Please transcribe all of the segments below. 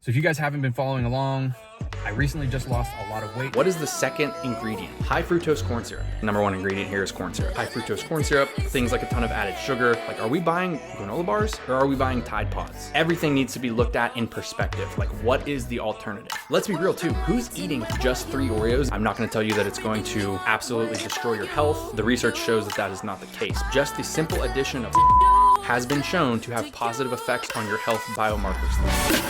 So if you guys haven't been following along, I recently just lost a lot of weight. What is the second ingredient? High fructose corn syrup. Number one ingredient here is corn syrup. High fructose corn syrup, things like a ton of added sugar. Like, are we buying granola bars or are we buying Tide Pods? Everything needs to be looked at in perspective. Like, what is the alternative? Let's be real too. Who's eating just 3 Oreos? I'm not gonna tell you that it's going to absolutely destroy your health. The research shows that that is not the case. Just the simple addition of has been shown to have positive effects on your health biomarkers.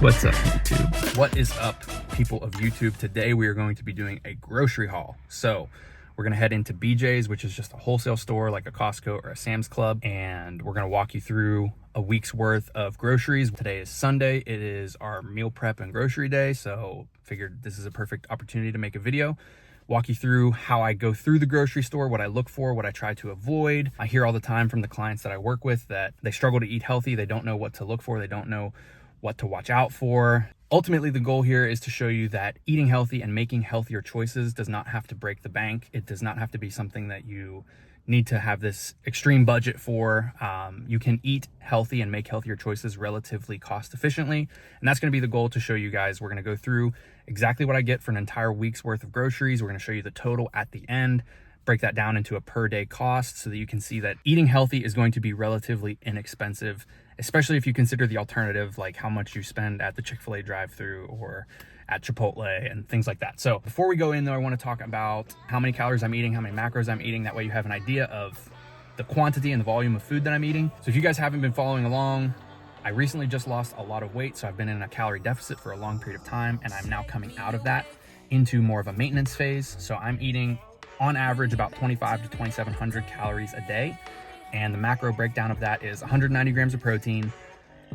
What's up, YouTube? What is up, people of YouTube? Today we are going to be doing a grocery haul. So we're gonna head into BJ's, which is just a wholesale store like a Costco or a Sam's Club, and we're gonna walk you through a week's worth of groceries. Today is Sunday. It is our meal prep and grocery day, so figured this is a perfect opportunity to make a video. Walk you through how I go through the grocery store, what I look for, what I try to avoid. I hear all the time from the clients that I work with that they struggle to eat healthy. They don't know what to look for. They don't know what to watch out for. Ultimately, the goal here is to show you that eating healthy and making healthier choices does not have to break the bank. It does not have to be something that you need to have this extreme budget for. You can eat healthy and make healthier choices relatively cost efficiently. And that's gonna be the goal to show you guys. We're gonna go through exactly what I get for an entire week's worth of groceries. We're gonna show you the total at the end, break that down into a per day cost so that you can see that eating healthy is going to be relatively inexpensive, especially if you consider the alternative, like how much you spend at the Chick-fil-A drive-thru or at Chipotle and things like that. So before we go in though, I wanna talk about how many calories I'm eating, how many macros I'm eating. That way you have an idea of the quantity and the volume of food that I'm eating. So if you guys haven't been following along, I recently just lost a lot of weight. So I've been in a calorie deficit for a long period of time, and I'm now coming out of that into more of a maintenance phase. So I'm eating on average about 25 to 2,700 calories a day. And the macro breakdown of that is 190 grams of protein,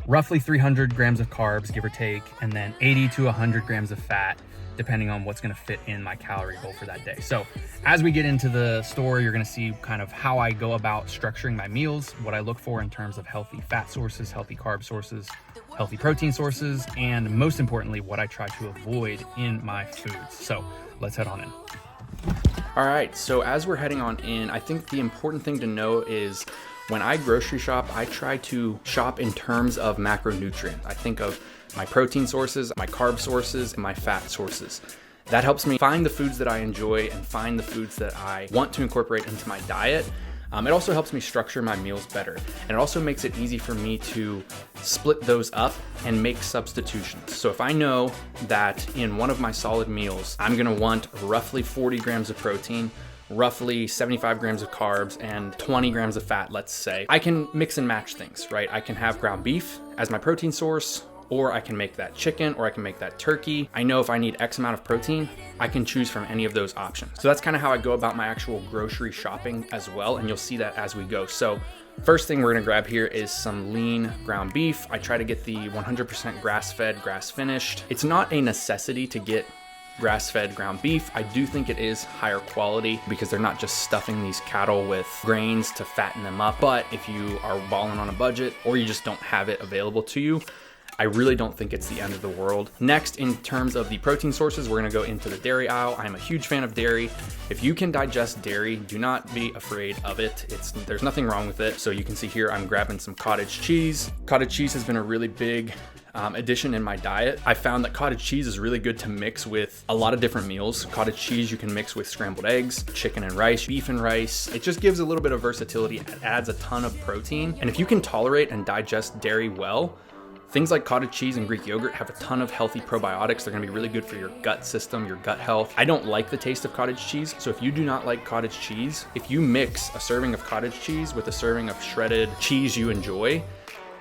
roughly 300 grams of carbs, give or take, and then 80 to 100 grams of fat, depending on what's gonna fit in my calorie goal for that day. So as we get into the store, you're gonna see kind of how I go about structuring my meals, what I look for in terms of healthy fat sources, healthy carb sources, healthy protein sources, and most importantly, what I try to avoid in my foods. So let's head on in. All right, so as we're heading on in, I think the important thing to know is when I grocery shop, I try to shop in terms of macronutrients. I think of my protein sources, my carb sources, and my fat sources. That helps me find the foods that I enjoy and find the foods that I want to incorporate into my diet. It also helps me structure my meals better. And it also makes it easy for me to split those up and make substitutions. So if I know that in one of my solid meals, I'm gonna want roughly 40 grams of protein, roughly 75 grams of carbs, and 20 grams of fat, let's say, I can mix and match things, right? I can have ground beef as my protein source, or I can make that chicken, or I can make that turkey. I know if I need X amount of protein, I can choose from any of those options. So that's kind of how I go about my actual grocery shopping as well, and you'll see that as we go. So first thing we're gonna grab here is some lean ground beef. I try to get the 100% grass-fed, grass-finished. It's not a necessity to get grass-fed ground beef. I do think it is higher quality because they're not just stuffing these cattle with grains to fatten them up. But if you are balling on a budget or you just don't have it available to you, I really don't think it's the end of the world. Next, in terms of the protein sources, we're gonna go into the dairy aisle. I'm a huge fan of dairy. If you can digest dairy, do not be afraid of it. There's nothing wrong with it. So you can see here, I'm grabbing some cottage cheese. Cottage cheese has been a really big addition in my diet. I found that cottage cheese is really good to mix with a lot of different meals. Cottage cheese you can mix with scrambled eggs, chicken and rice, beef and rice. It just gives a little bit of versatility. It adds a ton of protein. And if you can tolerate and digest dairy well, things like cottage cheese and Greek yogurt have a ton of healthy probiotics. They're gonna be really good for your gut system, your gut health. I don't like the taste of cottage cheese, so if you do not like cottage cheese, if you mix a serving of cottage cheese with a serving of shredded cheese you enjoy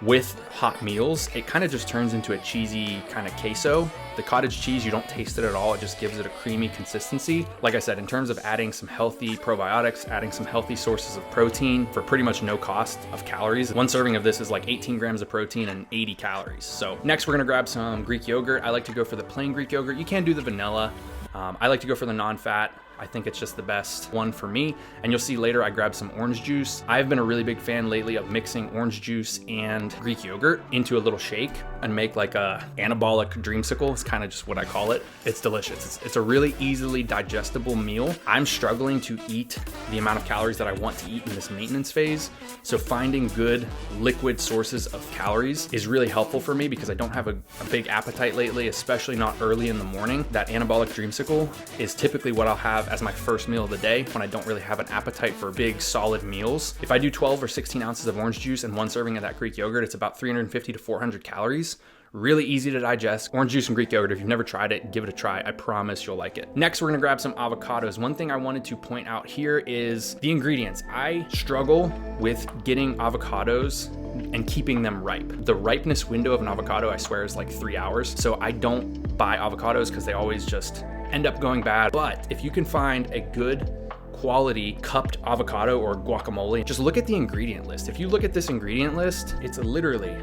with hot meals, it kind of just turns into a cheesy kind of queso. The cottage cheese, you don't taste it at all. It just gives it a creamy consistency. Like I said, in terms of adding some healthy probiotics, adding some healthy sources of protein for pretty much no cost of calories. One serving of this is like 18 grams of protein and 80 calories. So next we're gonna grab some Greek yogurt. I like to go for the plain Greek yogurt. You can do the vanilla. I like to go for the non-fat. I think it's just the best one for me. And you'll see later I grabbed some orange juice. I've been a really big fan lately of mixing orange juice and Greek yogurt into a little shake and make like a anabolic dreamsicle. It's kind of just what I call it. It's delicious. It's a really easily digestible meal. I'm struggling to eat the amount of calories that I want to eat in this maintenance phase. So finding good liquid sources of calories is really helpful for me because I don't have a big appetite lately, especially not early in the morning. That anabolic dreamsicle is typically what I'll have as my first meal of the day when I don't really have an appetite for big solid meals. If I do 12 or 16 ounces of orange juice and one serving of that Greek yogurt, it's about 350 to 400 calories. Really easy to digest. Orange juice and Greek yogurt, if you've never tried it, give it a try. I promise you'll like it. Next, we're gonna grab some avocados. One thing I wanted to point out here is the ingredients. I struggle with getting avocados and keeping them ripe. The ripeness window of an avocado, I swear, is like 3 hours. So I don't buy avocados because they always just end up going bad. But if you can find a good quality cupped avocado or guacamole, just look at the ingredient list. If you look at this ingredient list, it's literally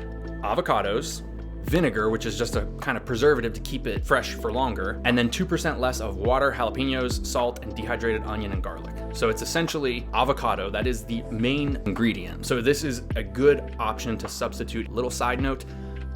avocados, vinegar, which is just a kind of preservative to keep it fresh for longer, and then 2% less of water, jalapenos, salt, and dehydrated onion and garlic. So it's essentially avocado. That is the main ingredient. So this is a good option to substitute. Little side note,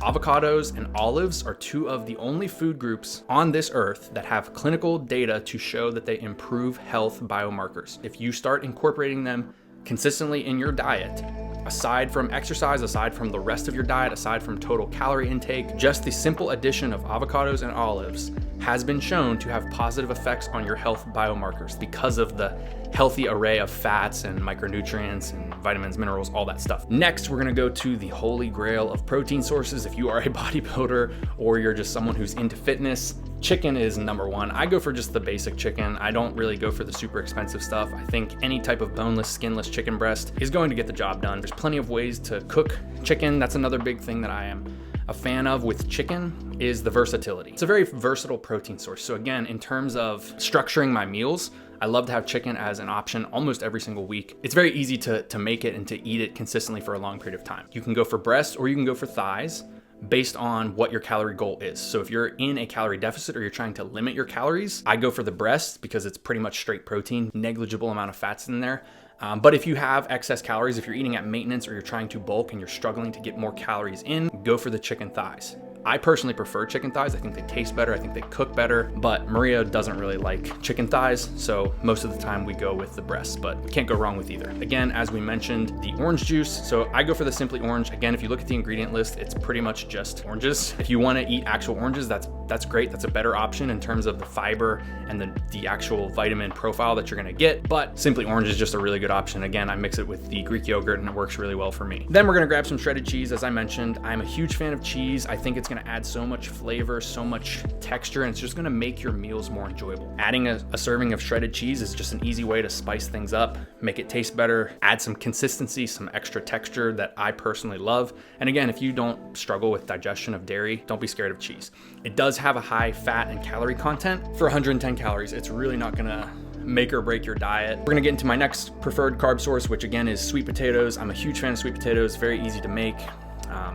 avocados and olives are two of the only food groups on this earth that have clinical data to show that they improve health biomarkers. If you start incorporating them consistently in your diet, aside from exercise, aside from the rest of your diet, aside from total calorie intake, just the simple addition of avocados and olives has been shown to have positive effects on your health biomarkers because of the healthy array of fats and micronutrients and vitamins, minerals, all that stuff. Next, we're gonna go to the holy grail of protein sources. If you are a bodybuilder or you're just someone who's into fitness, chicken is number one. I go for just the basic chicken. I don't really go for the super expensive stuff. I think any type of boneless, skinless chicken breast is going to get the job done. There's plenty of ways to cook chicken. That's another big thing that I am a fan of with chicken is the versatility. It's a very versatile protein source. So again, in terms of structuring my meals, I love to have chicken as an option almost every single week. It's very easy to make it and to eat it consistently for a long period of time. You can go for breast or you can go for thighs based on what your calorie goal is. So if you're in a calorie deficit or you're trying to limit your calories, I go for the breast because it's pretty much straight protein, negligible amount of fats in there. But if you have excess calories, if you're eating at maintenance or you're trying to bulk and you're struggling to get more calories in, go for the chicken thighs. I personally prefer chicken thighs. I think they taste better. I think they cook better, but Maria doesn't really like chicken thighs. So most of the time we go with the breasts, but can't go wrong with either. Again, as we mentioned, the orange juice. So I go for the Simply Orange. Again, if you look at the ingredient list, it's pretty much just oranges. If you want to eat actual oranges, that's great. That's a better option in terms of the fiber and the actual vitamin profile that you're going to get. But Simply Orange is just a really good option. Again, I mix it with the Greek yogurt and it works really well for me. Then we're going to grab some shredded cheese. As I mentioned, I'm a huge fan of cheese. I think it's going to add so much flavor, so much texture, and it's just going to make your meals more enjoyable. Adding a serving of shredded cheese is just an easy way to spice things up, make it taste better, add some consistency, some extra texture that I personally love. And again, if you don't struggle with digestion of dairy, don't be scared of cheese. It does have a high fat and calorie content. For 110 calories, it's really not going to make or break your diet. We're gonna get into my next preferred carb source, which again is sweet potatoes. I'm a huge fan of sweet potatoes, very easy to make.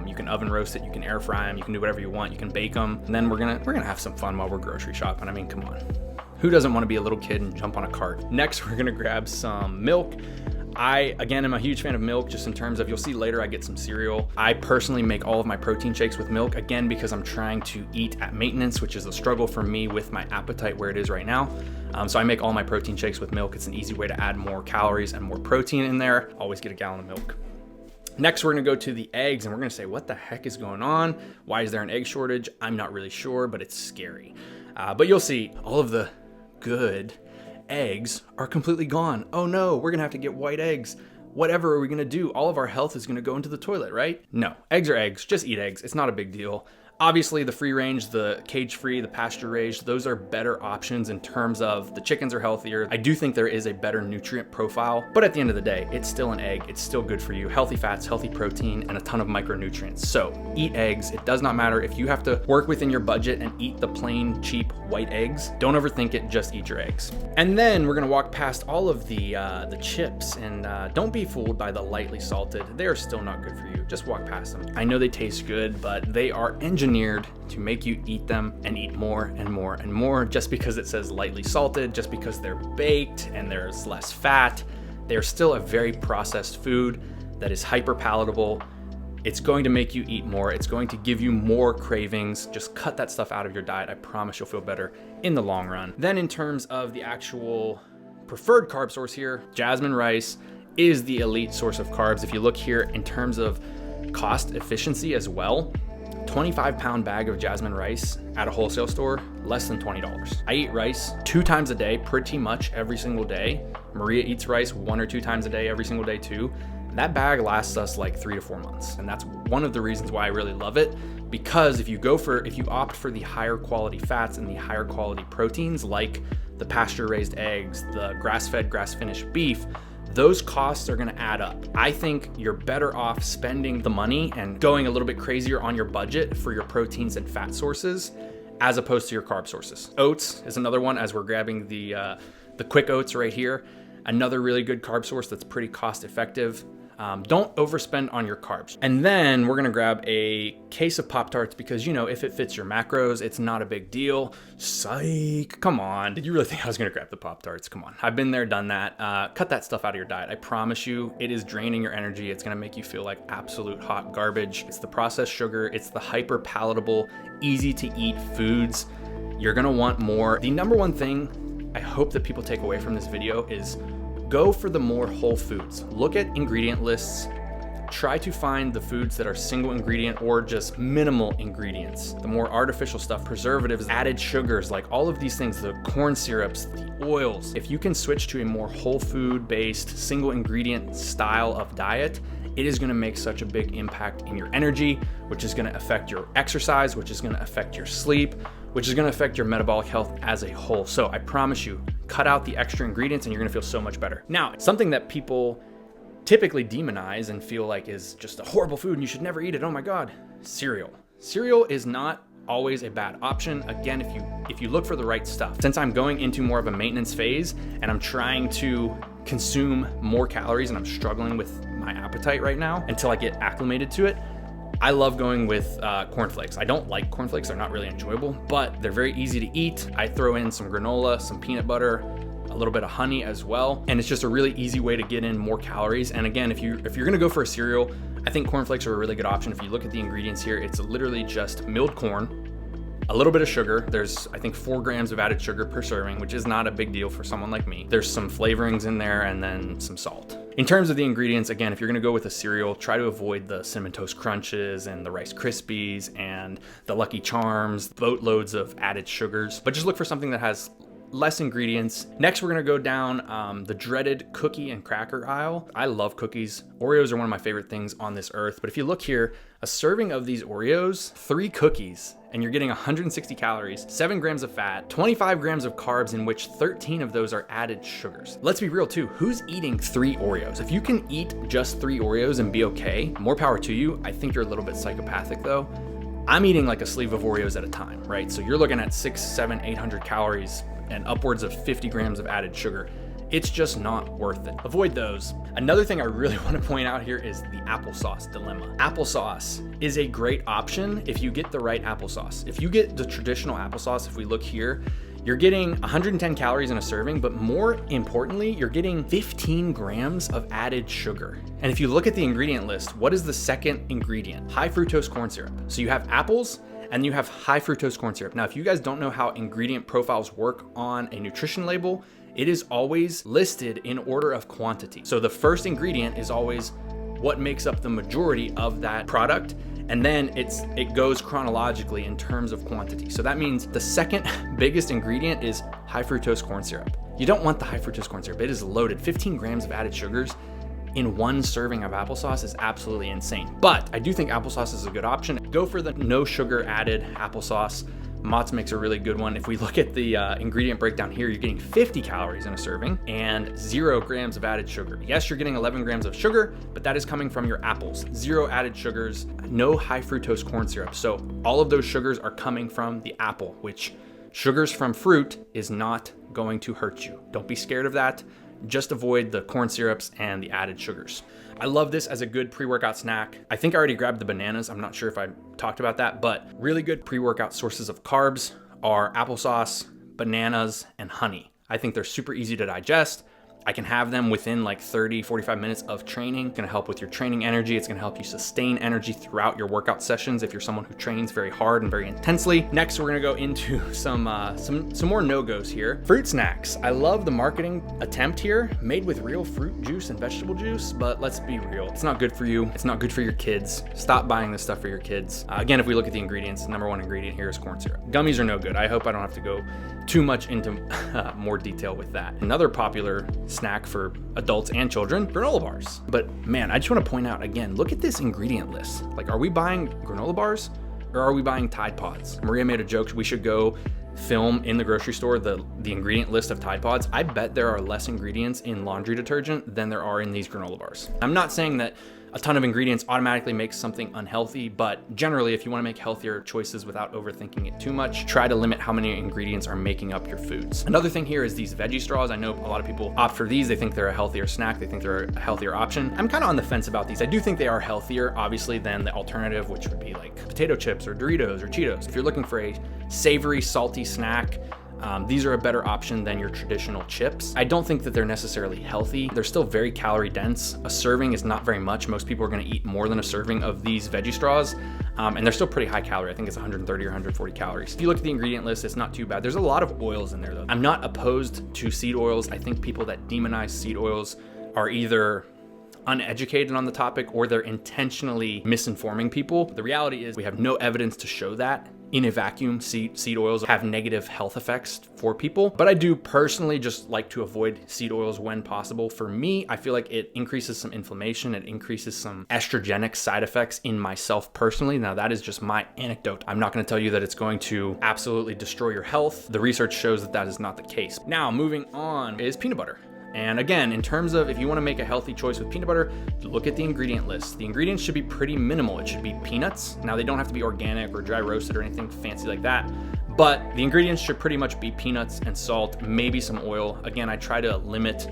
You can oven roast it, you can air fry them, you can do whatever you want, you can bake them. And then we're gonna have some fun while we're grocery shopping. I mean, come on. Who doesn't want to be a little kid and jump on a cart? Next, we're gonna grab some milk. I, again, am a huge fan of milk just in terms of, you'll see later I get some cereal. I personally make all of my protein shakes with milk, again, because I'm trying to eat at maintenance, which is a struggle for me with my appetite where it is right now. So I make all my protein shakes with milk. It's an easy way to add more calories and more protein in there. Always get a gallon of milk. Next, we're gonna go to the eggs and we're gonna say, what the heck is going on? Why is there an egg shortage? I'm not really sure, but it's scary. But you'll see all of the good eggs are completely gone. Oh no, we're gonna have to get white eggs. Whatever are we gonna do? All of our health is gonna go into the toilet, right? No, eggs are eggs, just eat eggs. It's not a big deal. Obviously, the free range, the cage-free, the pasture-raised, those are better options in terms of the chickens are healthier. I do think there is a better nutrient profile, but at the end of the day, it's still an egg. It's still good for you. Healthy fats, healthy protein, and a ton of micronutrients. So eat eggs. It does not matter if you have to work within your budget and eat the plain, cheap white eggs. Don't overthink it. Just eat your eggs. And then we're gonna walk past all of the chips, and don't be fooled by the lightly salted. They are still not good for you. Just walk past them. I know they taste good, but they are engineered engineered to make you eat them and eat more and more and more. Just because it says lightly salted, just because they're baked and there's less fat, they're still a very processed food that is hyper palatable. It's going to make you eat more. It's going to give you more cravings. Just cut that stuff out of your diet. I promise you'll feel better in the long run. Then in terms of the actual preferred carb source here, jasmine rice is the elite source of carbs. If you look here in terms of cost efficiency as well, 25-pound bag of jasmine rice at a wholesale store, less than $20. I eat rice 2 times a day, pretty much every single day. Maria eats rice 1 or 2 times a day, every single day too. That bag lasts us like 3 to 4 months. And that's one of the reasons why I really love it, because if you opt for the higher quality fats and the higher quality proteins, like the pasture raised eggs, the grass-fed, grass-finished beef, those costs are gonna add up. I think you're better off spending the money and going a little bit crazier on your budget for your proteins and fat sources as opposed to your carb sources. Oats is another one, as we're grabbing the quick oats right here. Another really good carb source that's pretty cost effective. Don't overspend on your carbs. And then we're gonna grab a case of Pop-Tarts because, if it fits your macros, it's not a big deal. Psych, come on. Did you really think I was gonna grab the Pop-Tarts? Come on, I've been there, done that. Cut that stuff out of your diet. I promise you, it is draining your energy. It's gonna make you feel like absolute hot garbage. It's the processed sugar. It's the hyper palatable, easy to eat foods. You're gonna want more. The number one thing I hope that people take away from this video is go for the more whole foods. Look at ingredient lists. Try to find the foods that are single ingredient or just minimal ingredients. The more artificial stuff, preservatives, added sugars, like all of these things, the corn syrups, the oils. If you can switch to a more whole food based, single ingredient style of diet, it is gonna make such a big impact in your energy, which is gonna affect your exercise, which is gonna affect your sleep, which is gonna affect your metabolic health as a whole. So I promise you, cut out the extra ingredients and you're gonna feel so much better. Now, something that people typically demonize and feel like is just a horrible food and you should never eat it, oh my God, cereal. Cereal is not always a bad option. Again, if you look for the right stuff. Since I'm going into more of a maintenance phase and I'm trying to consume more calories and I'm struggling with my appetite right now until I get acclimated to it, I love going with cornflakes. I don't like cornflakes, they're not really enjoyable, but they're very easy to eat. I throw in some granola, some peanut butter, a little bit of honey as well, and it's just a really easy way to get in more calories. And again, if you're gonna go for a cereal, I think cornflakes are a really good option. If you look at the ingredients here, it's literally just milled corn, a little bit of sugar. There's, I think, 4 grams of added sugar per serving, which is not a big deal for someone like me. There's some flavorings in there and then some salt. In terms of the ingredients, again, if you're gonna go with a cereal, try to avoid the Cinnamon Toast Crunches and the Rice Krispies and the Lucky Charms, boatloads of added sugars, but just look for something that has less ingredients. Next, we're gonna go down the dreaded cookie and cracker aisle. I love cookies. Oreos are one of my favorite things on this earth, but if you look here, a serving of these Oreos, 3 cookies, and you're getting 160 calories, 7 grams of fat, 25 grams of carbs, in which 13 of those are added sugars. Let's be real too, who's eating 3 Oreos? If you can eat just 3 Oreos and be okay, more power to you. I think you're a little bit psychopathic though. I'm eating like a sleeve of Oreos at a time, right? So you're looking at 600, 700, 800 calories and upwards of 50 grams of added sugar. It's just not worth it. Avoid those. Another thing I really want to point out here is the applesauce dilemma. Applesauce is a great option if you get the right applesauce. If you get the traditional applesauce, if we look here, you're getting 110 calories in a serving, but more importantly, you're getting 15 grams of added sugar. And if you look at the ingredient list, what is the second ingredient? High fructose corn syrup. So you have apples, and you have high fructose corn syrup. Now, if you guys don't know how ingredient profiles work on a nutrition label, it is always listed in order of quantity. So the first ingredient is always what makes up the majority of that product, and then it goes chronologically in terms of quantity. So that means the second biggest ingredient is high fructose corn syrup. You don't want the high fructose corn syrup. It is loaded. 15 grams of added sugars in 1 serving of applesauce is absolutely insane. But I do think applesauce is a good option. Go for the no sugar added applesauce. Mott's makes a really good one. If we look at the ingredient breakdown here, you're getting 50 calories in a serving and 0 grams of added sugar. Yes, you're getting 11 grams of sugar, but that is coming from your apples. 0 added sugars, no high fructose corn syrup. So all of those sugars are coming from the apple, which sugars from fruit is not going to hurt you. Don't be scared of that. just avoid the corn syrups and the added sugars. I love this as a good pre-workout snack. I think I already grabbed the bananas. I'm not sure if I talked about that, but really good pre-workout sources of carbs are applesauce, bananas, and honey. I think they're super easy to digest. I can have them within like 30, 45 minutes of training. It's gonna help with your training energy. It's gonna help you sustain energy throughout your workout sessions if you're someone who trains very hard and very intensely. Next, we're gonna go into some more no-goes here. Fruit snacks. I love the marketing attempt here, made with real fruit juice and vegetable juice, but let's be real. It's not good for you. It's not good for your kids. Stop buying this stuff for your kids. Again, if we look at the ingredients, the number one ingredient here is corn syrup. Gummies are no good. I hope I don't have to go too much into more detail with that. Another popular snack for adults and children, granola bars. But man, I just want to point out again, look at this ingredient list. Like, are we buying granola bars or are we buying Tide Pods? Maria made a joke, we should go film in the grocery store the ingredient list of Tide Pods. I bet there are less ingredients in laundry detergent than there are in these granola bars. I'm not saying that a ton of ingredients automatically makes something unhealthy, but generally, if you want to make healthier choices without overthinking it too much, try to limit how many ingredients are making up your foods. Another thing here is these veggie straws. I know a lot of people opt for these. They think they're a healthier snack. They think they're a healthier option. I'm kind of on the fence about these. I do think they are healthier, obviously, than the alternative, which would be like potato chips or Doritos or Cheetos. If you're looking for a savory, salty snack, these are a better option than your traditional chips. I don't think that they're necessarily healthy. They're still very calorie dense. A serving is not very much. Most people are gonna eat more than a serving of these veggie straws. And they're still pretty high calorie. I think it's 130 or 140 calories. If you look at the ingredient list, it's not too bad. There's a lot of oils in there though. I'm not opposed to seed oils. I think people that demonize seed oils are either uneducated on the topic or they're intentionally misinforming people. The reality is we have no evidence to show that in a vacuum, seed oils have negative health effects for people. But I do personally just like to avoid seed oils when possible. For me, I feel like it increases some inflammation. It increases some estrogenic side effects in myself personally. Now that is just my anecdote. I'm not gonna tell you that it's going to absolutely destroy your health. The research shows that that is not the case. Now, moving on is peanut butter. And again, in terms of if you want to make a healthy choice with peanut butter, look at the ingredient list. The ingredients should be pretty minimal. It should be peanuts. Now, they don't have to be organic or dry roasted or anything fancy like that, but the ingredients should pretty much be peanuts and salt, maybe some oil. Again, I try to limit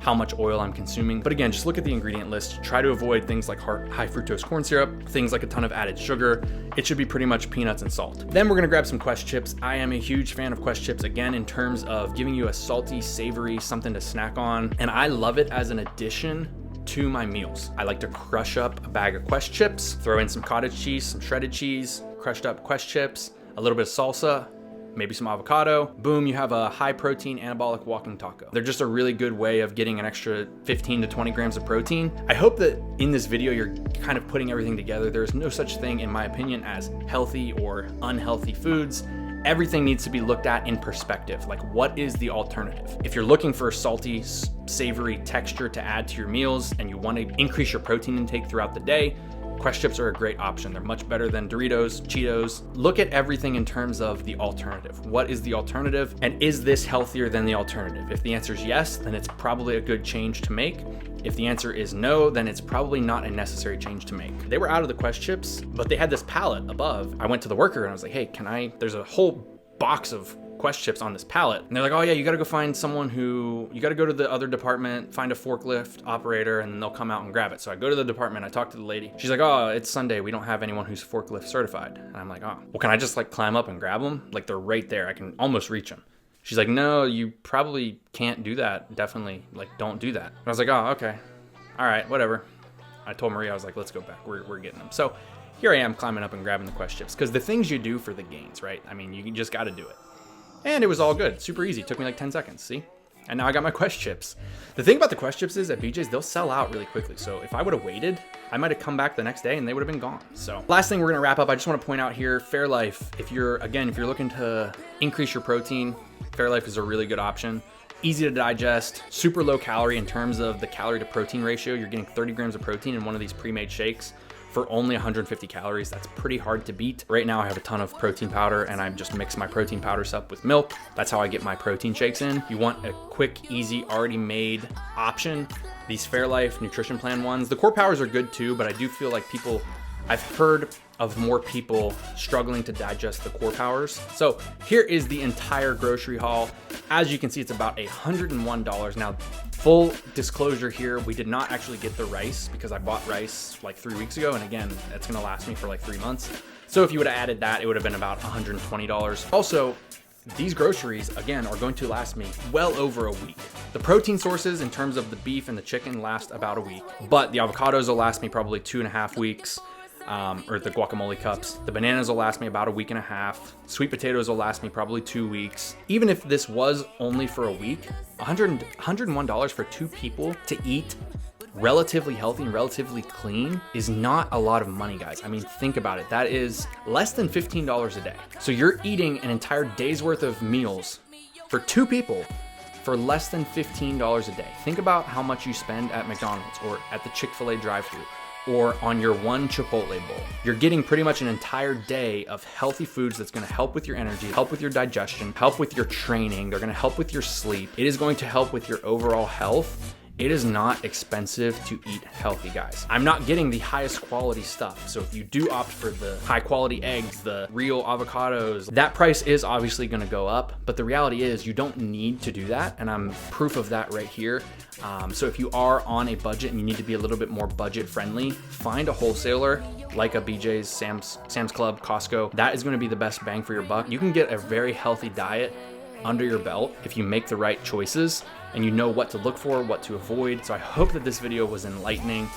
how much oil I'm consuming. But again, just look at the ingredient list. Try to avoid things like high fructose corn syrup, things like a ton of added sugar. It should be pretty much peanuts and salt. Then we're gonna grab some Quest chips. I am a huge fan of Quest chips, again, in terms of giving you a salty, savory, something to snack on. And I love it as an addition to my meals. I like to crush up a bag of Quest chips, throw in some cottage cheese, some shredded cheese, crushed up Quest chips, a little bit of salsa, maybe some avocado. Boom, you have a high protein anabolic walking taco. They're just a really good way of getting an extra 15 to 20 grams of protein. I hope that in this video, you're kind of putting everything together. There's no such thing, in my opinion, as healthy or unhealthy foods. Everything needs to be looked at in perspective. Like, what is the alternative? If you're looking for salty, savory texture to add to your meals and you want to increase your protein intake throughout the day, Quest chips are a great option. They're much better than Doritos, Cheetos. Look at everything in terms of the alternative. What is the alternative? And is this healthier than the alternative? If the answer is yes, then it's probably a good change to make. If the answer is no, then it's probably not a necessary change to make. They were out of the Quest chips, but they had this pallet above. I went to the worker and I was like, hey, there's a whole box of Quest chips on this pallet. And they're like, oh yeah, you gotta go find someone you gotta go to the other department, find a forklift operator, and then they'll come out and grab it. So I go to the department, I talk to the lady. She's like, oh, it's Sunday. We don't have anyone who's forklift certified. And I'm like, oh, well, can I just like climb up and grab them? Like, they're right there. I can almost reach them. She's like, no, you probably can't do that. Definitely, like, don't do that. And I was like, oh, okay. All right, whatever. I told Maria, I was like, let's go back. We're getting them. So here I am climbing up and grabbing the Quest chips, because the things you do for the gains, right? I mean, you just got to do it. And it was all good. Super easy. Took me like 10 seconds, see? And now I got my Quest chips. The thing about the Quest chips is at BJ's, they'll sell out really quickly. So if I would have waited, I might have come back the next day and they would have been gone. So last thing we're gonna wrap up, I just wanna point out here, Fairlife. If you're looking to increase your protein, Fairlife is a really good option. Easy to digest, super low calorie in terms of the calorie to protein ratio. You're getting 30 grams of protein in one of these pre-made shakes for only 150 calories. That's pretty hard to beat. Right now I have a ton of protein powder and I just mix my protein powders up with milk. That's how I get my protein shakes in. You want a quick, easy, already made option. These Fairlife Nutrition Plan ones, the Core Powers are good too, but I do feel like I've heard of more people struggling to digest the core powers. So here is the entire grocery haul. As you can see, it's about $101. Now, full disclosure here, we did not actually get the rice because I bought rice like 3 weeks ago. And again, it's gonna last me for like 3 months. So if you would have added that, it would have been about $120. Also, these groceries, again, are going to last me well over a week. The protein sources in terms of the beef and the chicken last about a week, but the avocados will last me probably 2.5 weeks, or the guacamole cups. The bananas will last me about a week and a half. Sweet potatoes will last me probably 2 weeks. Even if this was only for a week, $101 for 2 people to eat relatively healthy and relatively clean is not a lot of money, guys. I mean, think about it. That is less than $15 a day. So you're eating an entire day's worth of meals for 2 people for less than $15 a day. Think about how much you spend at McDonald's or at the Chick-fil-A drive-thru or on your one Chipotle bowl. You're getting pretty much an entire day of healthy foods that's gonna help with your energy, help with your digestion, help with your training. They're gonna help with your sleep. It is going to help with your overall health. It is not expensive to eat healthy, guys. I'm not getting the highest quality stuff. So if you do opt for the high quality eggs, the real avocados, that price is obviously gonna go up, but the reality is you don't need to do that. And I'm proof of that right here. So if you are on a budget and you need to be a little bit more budget friendly, find a wholesaler like a BJ's, Sam's Club, Costco. That is gonna be the best bang for your buck. You can get a very healthy diet under your belt if you make the right choices and you know what to look for, what to avoid. So I hope that this video was enlightening.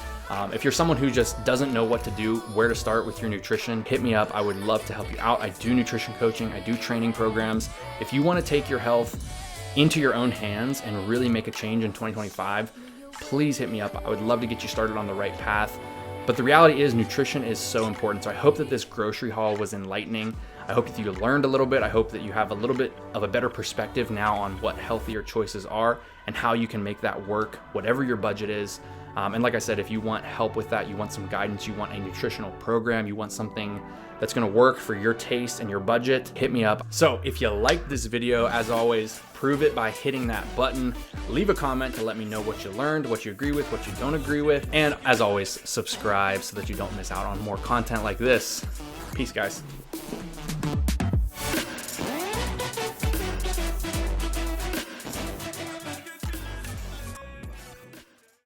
If you're someone who just doesn't know what to do, where to start with your nutrition, hit me up. I would love to help you out. I do nutrition coaching, I do training programs. If you wanna take your health into your own hands and really make a change in 2025, please hit me up. I would love to get you started on the right path. But the reality is nutrition is so important. So I hope that this grocery haul was enlightening. I hope that you learned a little bit. I hope that you have a little bit of a better perspective now on what healthier choices are and how you can make that work, whatever your budget is. And like I said, if you want help with that, you want some guidance, you want a nutritional program, you want something that's gonna work for your taste and your budget, hit me up. So if you liked this video, as always, prove it by hitting that button. Leave a comment to let me know what you learned, what you agree with, what you don't agree with. And as always, subscribe so that you don't miss out on more content like this. Peace, guys.